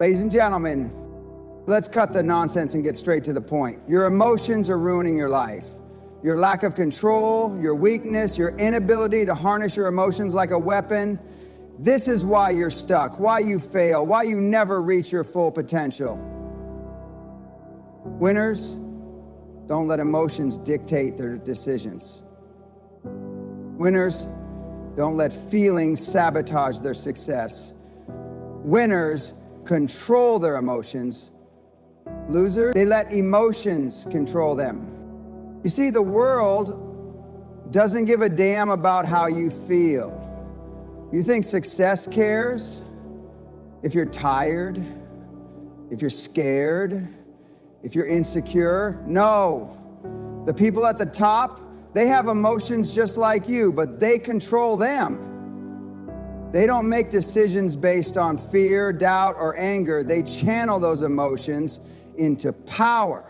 Ladies and gentlemen, let's cut the nonsense and get straight to the point. Your emotions are ruining your life. Your lack of control, your weakness, your inability to harness your emotions like a weapon. This is why you're stuck, why you fail, why you never reach your full potential. Winners don't let emotions dictate their decisions. Winners don't let feelings sabotage their success. Winners control their emotions. Losers, they let emotions control them. You see, the world doesn't give a damn about how you feel. You think success cares? If you're tired, if you're scared, if you're insecure? No. The people at the top, they have emotions just like you, but they control them. They don't make decisions based on fear, doubt, or anger. They channel those emotions into power.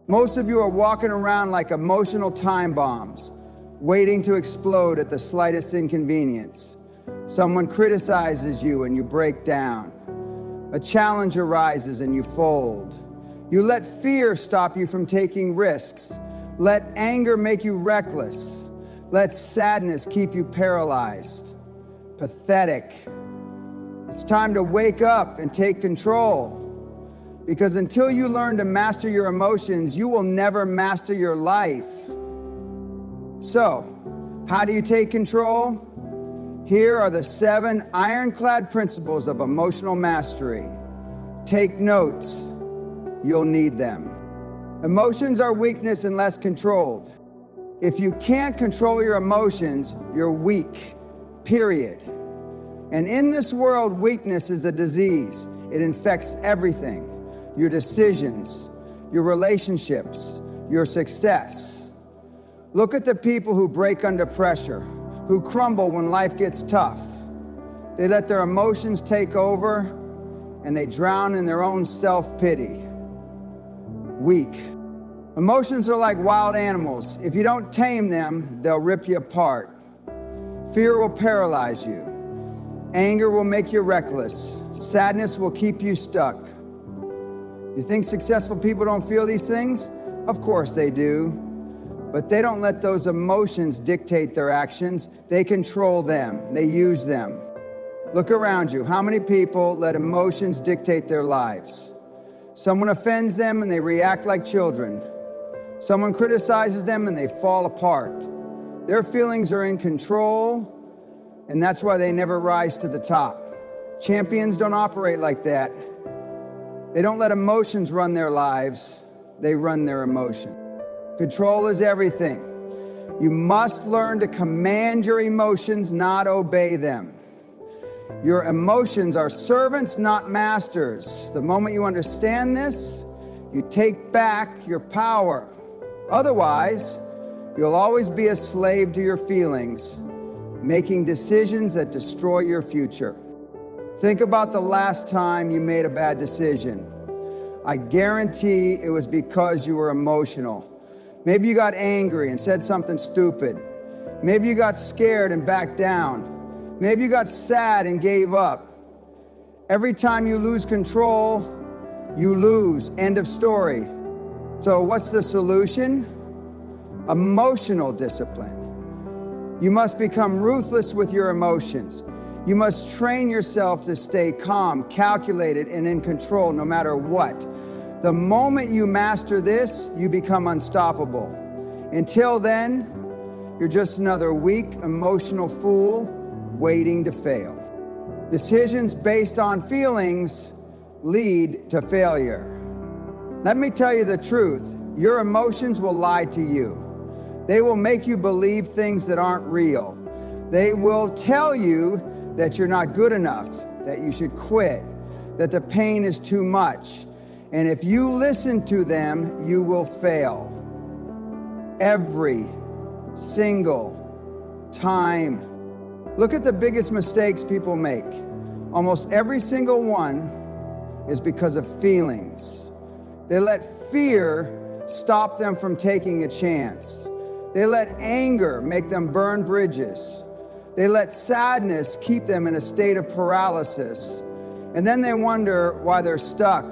Most of you are walking around like emotional time bombs, waiting to explode at the slightest inconvenience. Someone criticizes you and you break down. A challenge arises and you fold. You let fear stop you from taking risks. Let anger make you reckless. Let sadness keep you paralyzed. Pathetic. It's time to wake up and take control. Because until you learn to master your emotions, you will never master your life. So, how do you take control? Here are the 7 ironclad principles of emotional mastery. Take notes. You'll need them. Emotions are weakness unless controlled. If you can't control your emotions, you're weak. Period. And in this world, weakness is a disease. It infects everything. Your decisions, your relationships, your success. Look at the people who break under pressure, who crumble when life gets tough. They let their emotions take over and they drown in their own self-pity. Weak. Emotions are like wild animals. If you don't tame them, they'll rip you apart. Fear will paralyze you. Anger will make you reckless. Sadness will keep you stuck. You think successful people don't feel these things? Of course they do. But they don't let those emotions dictate their actions. They control them. They use them. Look around you. How many people let emotions dictate their lives? Someone offends them and they react like children. Someone criticizes them and they fall apart. Their feelings are in control, and that's why they never rise to the top. Champions don't operate like that. They don't let emotions run their lives. They run their emotion. Control is everything. You must learn to command your emotions, not obey them. Your emotions are servants, not masters. The moment you understand this, you take back your power. Otherwise, you'll always be a slave to your feelings, making decisions that destroy your future. Think about the last time you made a bad decision. I guarantee it was because you were emotional. Maybe you got angry and said something stupid. Maybe you got scared and backed down. Maybe you got sad and gave up. Every time you lose control, you lose. End of story. So what's the solution? Emotional discipline. You must become ruthless with your emotions. You must train yourself to stay calm, calculated, and in control no matter what. The moment you master this, you become unstoppable. Until then, you're just another weak, emotional fool waiting to fail. Decisions based on feelings lead to failure. Let me tell you the truth. Your emotions will lie to you. They will make you believe things that aren't real. They will tell you that you're not good enough, that you should quit, that the pain is too much. And if you listen to them, you will fail. Every single time. Look at the biggest mistakes people make. Almost every single one is because of feelings. They let fear stop them from taking a chance. They let anger make them burn bridges. They let sadness keep them in a state of paralysis. And then they wonder why they're stuck.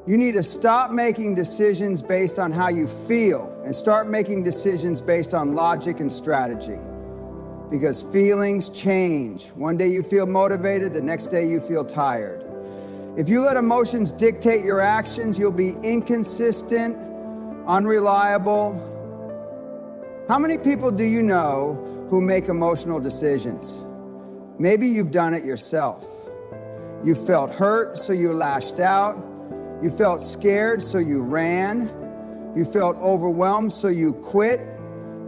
You need to stop making decisions based on how you feel and start making decisions based on logic and strategy. Because feelings change. One day you feel motivated, the next day you feel tired. If you let emotions dictate your actions, you'll be inconsistent, unreliable. How many people do you know who make emotional decisions? Maybe you've done it yourself. You felt hurt, so you lashed out. You felt scared, so you ran. You felt overwhelmed, so you quit.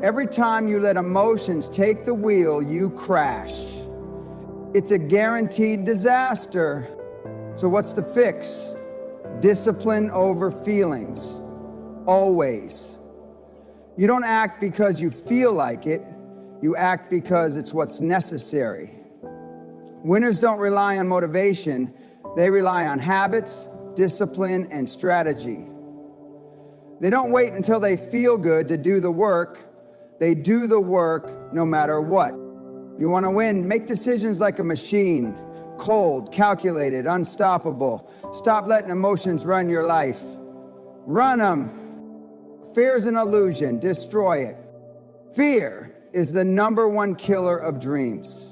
Every time you let emotions take the wheel, you crash. It's a guaranteed disaster. So what's the fix? Discipline over feelings, always. You don't act because you feel like it. You act because it's what's necessary. Winners don't rely on motivation. They rely on habits, discipline, and strategy. They don't wait until they feel good to do the work. They do the work no matter what. You want to win? Make decisions like a machine. Cold, calculated, unstoppable. Stop letting emotions run your life. Run them. Fear is an illusion. Destroy it. Fear is the #1 killer of dreams.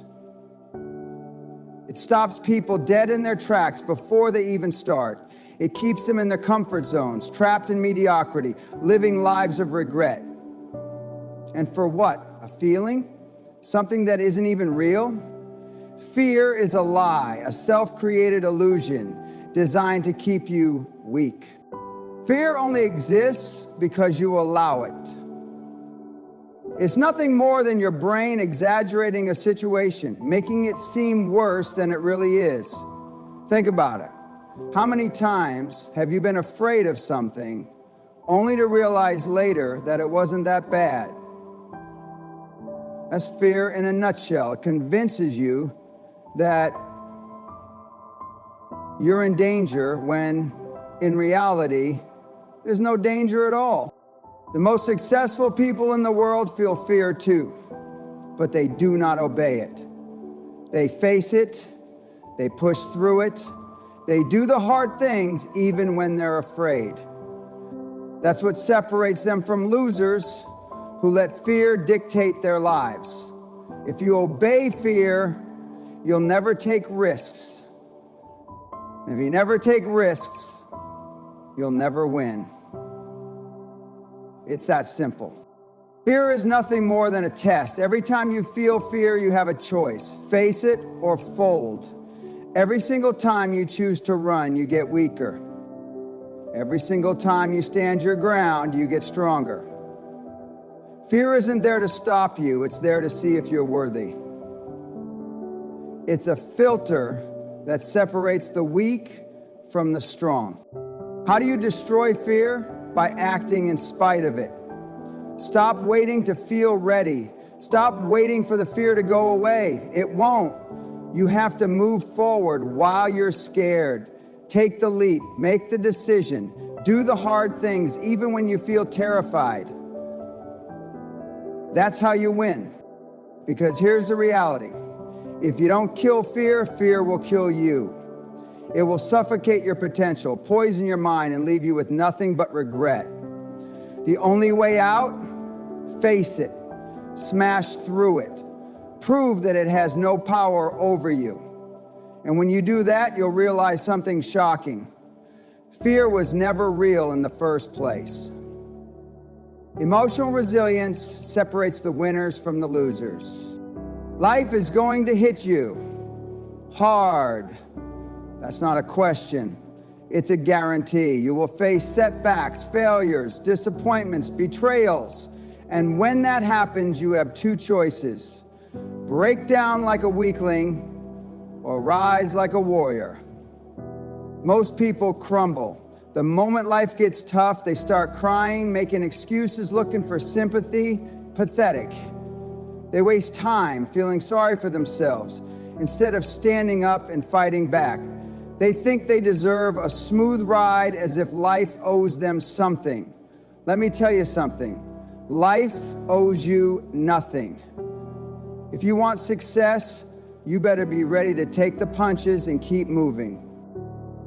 It stops people dead in their tracks before they even start. It keeps them in their comfort zones, trapped in mediocrity, living lives of regret. And for what? A feeling? Something that isn't even real? Fear is a lie, a self-created illusion designed to keep you weak. Fear only exists because you allow it. It's nothing more than your brain exaggerating a situation, making it seem worse than it really is. Think about it. How many times have you been afraid of something only to realize later that it wasn't that bad? That's fear in a nutshell. It convinces you that you're in danger when in reality, there's no danger at all. The most successful people in the world feel fear too, but they do not obey it. They face it, they push through it, they do the hard things even when they're afraid. That's what separates them from losers who let fear dictate their lives. If you obey fear, you'll never take risks. If you never take risks, you'll never win. It's that simple. Fear is nothing more than a test. Every time you feel fear, you have a choice. Face it or fold. Every single time you choose to run, you get weaker. Every single time you stand your ground, you get stronger. Fear isn't there to stop you, it's there to see if you're worthy. It's a filter that separates the weak from the strong. How do you destroy fear? By acting in spite of it. Stop waiting to feel ready. Stop waiting for the fear to go away. It won't. You have to move forward while you're scared. Take the leap, make the decision, do the hard things even when you feel terrified. That's how you win. Because here's the reality. If you don't kill fear, fear will kill you. It will suffocate your potential, poison your mind, and leave you with nothing but regret. The only way out? Face it. Smash through it. Prove that it has no power over you. And when you do that, you'll realize something shocking. Fear was never real in the first place. Emotional resilience separates the winners from the losers. Life is going to hit you hard. That's not a question. It's a guarantee. You will face setbacks, failures, disappointments, betrayals. And when that happens, you have two choices. Break down like a weakling or rise like a warrior. Most people crumble. The moment life gets tough, they start crying, making excuses, looking for sympathy. Pathetic. They waste time feeling sorry for themselves instead of standing up and fighting back. They think they deserve a smooth ride as if life owes them something. Let me tell you something. Life owes you nothing. If you want success, you better be ready to take the punches and keep moving.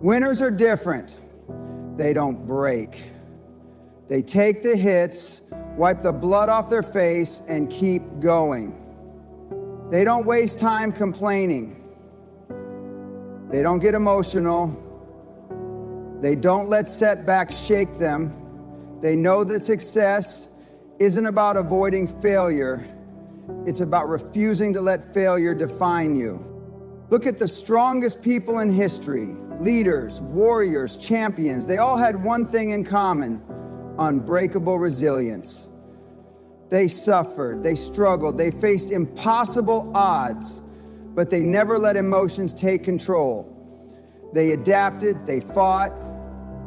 Winners are different. They don't break. They take the hits, wipe the blood off their face, and keep going. They don't waste time complaining. They don't get emotional. They don't let setbacks shake them. They know that success isn't about avoiding failure. It's about refusing to let failure define you. Look at the strongest people in history, leaders, warriors, champions. They all had one thing in common: unbreakable resilience. They suffered, they struggled, they faced impossible odds, but they never let emotions take control. They adapted, they fought,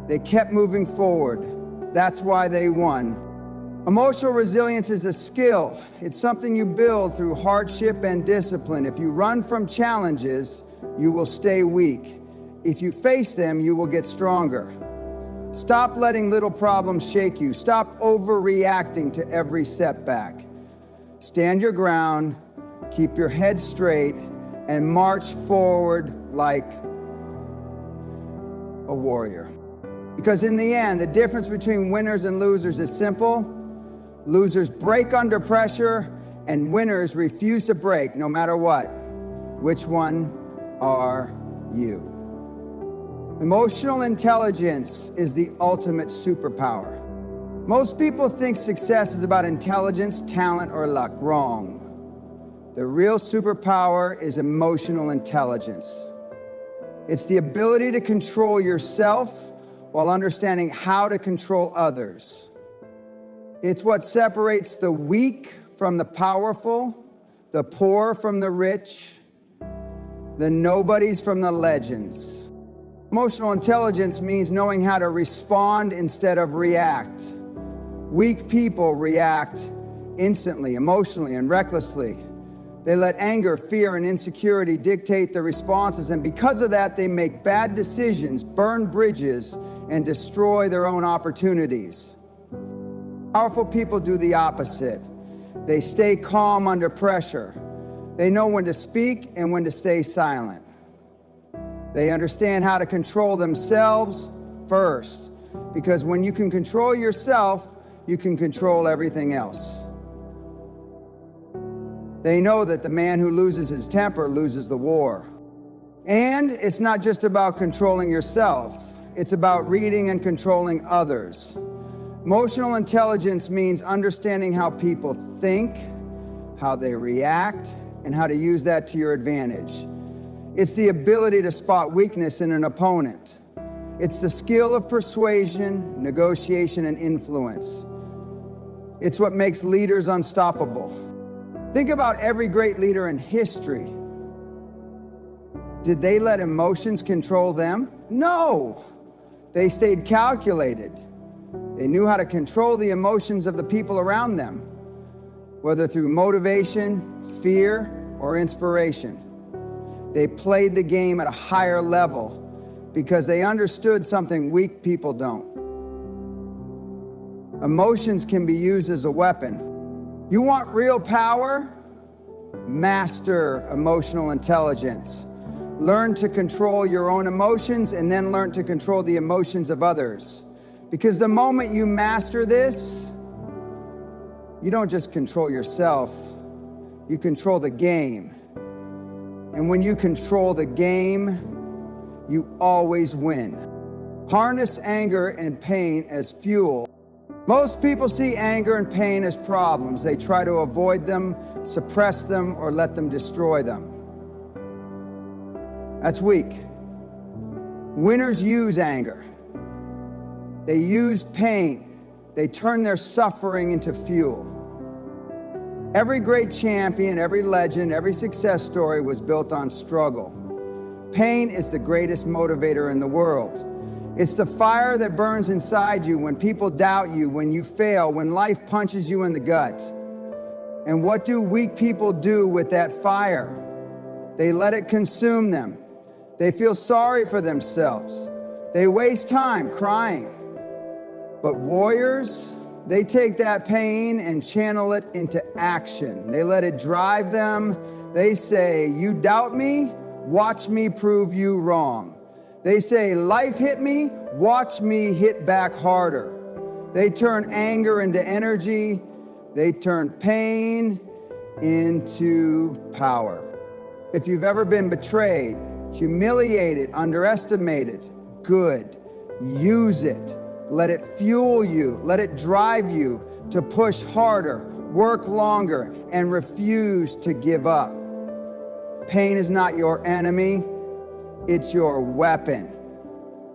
they kept moving forward. That's why they won. Emotional resilience is a skill. It's something you build through hardship and discipline. If you run from challenges, you will stay weak. If you face them, you will get stronger. Stop letting little problems shake you. Stop overreacting to every setback. Stand your ground, keep your head straight, and march forward like a warrior. Because in the end, the difference between winners and losers is simple. Losers break under pressure, and winners refuse to break no matter what. Which one are you? Emotional intelligence is the ultimate superpower. Most people think success is about intelligence, talent, or luck. Wrong. The real superpower is emotional intelligence. It's the ability to control yourself while understanding how to control others. It's what separates the weak from the powerful, the poor from the rich, the nobodies from the legends. Emotional intelligence means knowing how to respond instead of react. Weak people react instantly, emotionally, and recklessly. They let anger, fear, and insecurity dictate their responses, and because of that, they make bad decisions, burn bridges, and destroy their own opportunities. Powerful people do the opposite. They stay calm under pressure. They know when to speak and when to stay silent. They understand how to control themselves first, because when you can control yourself, you can control everything else. They know that the man who loses his temper loses the war. And it's not just about controlling yourself. It's about reading and controlling others. Emotional intelligence means understanding how people think, how they react, and how to use that to your advantage. It's the ability to spot weakness in an opponent. It's the skill of persuasion, negotiation, and influence. It's what makes leaders unstoppable. Think about every great leader in history. Did they let emotions control them? No. They stayed calculated. They knew how to control the emotions of the people around them, whether through motivation, fear, or inspiration. They played the game at a higher level because they understood something weak people don't. Emotions can be used as a weapon. You want real power? Master emotional intelligence. Learn to control your own emotions and then learn to control the emotions of others. Because the moment you master this, you don't just control yourself, you control the game. And when you control the game, you always win. Harness anger and pain as fuel. Most people see anger and pain as problems. They try to avoid them, suppress them, or let them destroy them. That's weak. Winners use anger. They use pain. They turn their suffering into fuel. Every great champion, every legend, every success story was built on struggle. Pain is the greatest motivator in the world. It's the fire that burns inside you when people doubt you, when you fail, when life punches you in the gut. And what do weak people do with that fire? They let it consume them. They feel sorry for themselves. They waste time crying. But warriors, they take that pain and channel it into action. They let it drive them. They say, you doubt me, watch me prove you wrong. They say, life hit me, watch me hit back harder. They turn anger into energy. They turn pain into power. If you've ever been betrayed, humiliated, underestimated, good. Use it. Let it fuel you. Let it drive you to push harder, work longer, and refuse to give up. Pain is not your enemy. It's your weapon.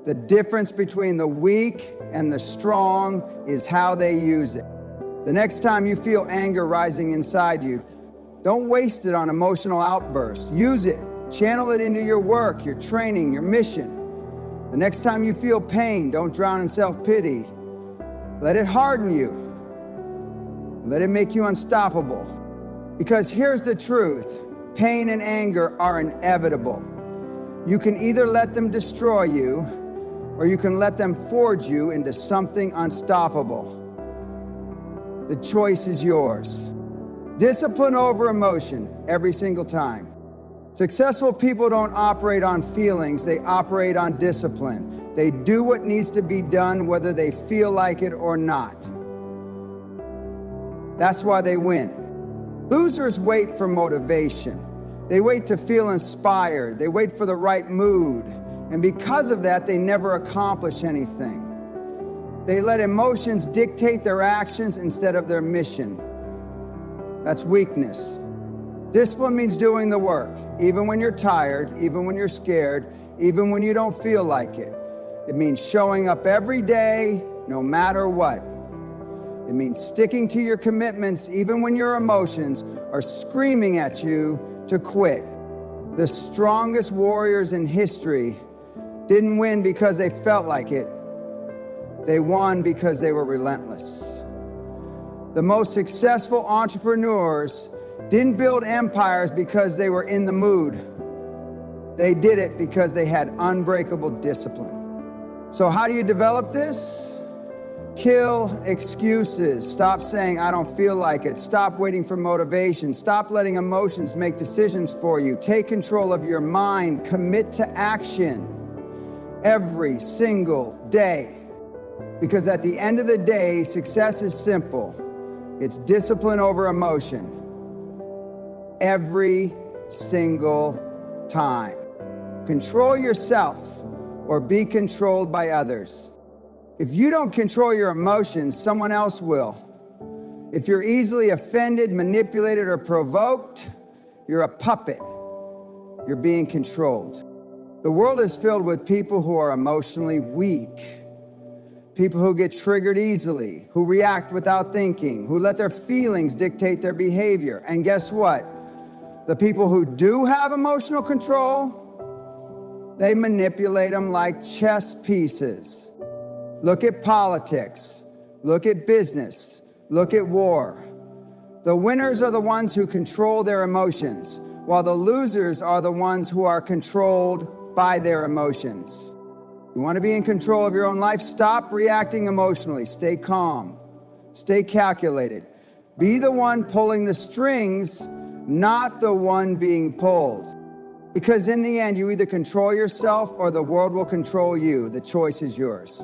The difference between the weak and the strong is how they use it. The next time you feel anger rising inside you, don't waste it on emotional outbursts. Use it. Channel it into your work, your training, your mission. The next time you feel pain, don't drown in self-pity. Let it harden you. Let it make you unstoppable. Because here's the truth. Pain and anger are inevitable. You can either let them destroy you, or you can let them forge you into something unstoppable. The choice is yours. Discipline over emotion every single time. Successful people don't operate on feelings, they operate on discipline. They do what needs to be done whether they feel like it or not. That's why they win. Losers wait for motivation. They wait to feel inspired. They wait for the right mood. And because of that, they never accomplish anything. They let emotions dictate their actions instead of their mission. That's weakness. Discipline means doing the work, even when you're tired, even when you're scared, even when you don't feel like it. It means showing up every day, no matter what. It means sticking to your commitments, even when your emotions are screaming at you to quit. The strongest warriors in history didn't win because they felt like it. They won because they were relentless. The most successful entrepreneurs didn't build empires because they were in the mood. They did it because they had unbreakable discipline. So how do you develop this? Kill excuses. Stop saying, I don't feel like it. Stop waiting for motivation. Stop letting emotions make decisions for you. Take control of your mind. Commit to action every single day. Because at the end of the day, success is simple. It's discipline over emotion. Every single time. Control yourself or be controlled by others. If you don't control your emotions, someone else will. If you're easily offended, manipulated, or provoked, you're a puppet. You're being controlled. The world is filled with people who are emotionally weak. People who get triggered easily, who react without thinking, who let their feelings dictate their behavior. And guess what? The people who do have emotional control, they manipulate them like chess pieces. Look at politics. Look at business. Look at war. The winners are the ones who control their emotions, while the losers are the ones who are controlled by their emotions. You want to be in control of your own life? Stop reacting emotionally. Stay calm. Stay calculated. Be the one pulling the strings, not the one being pulled. Because in the end, you either control yourself or the world will control you. The choice is yours.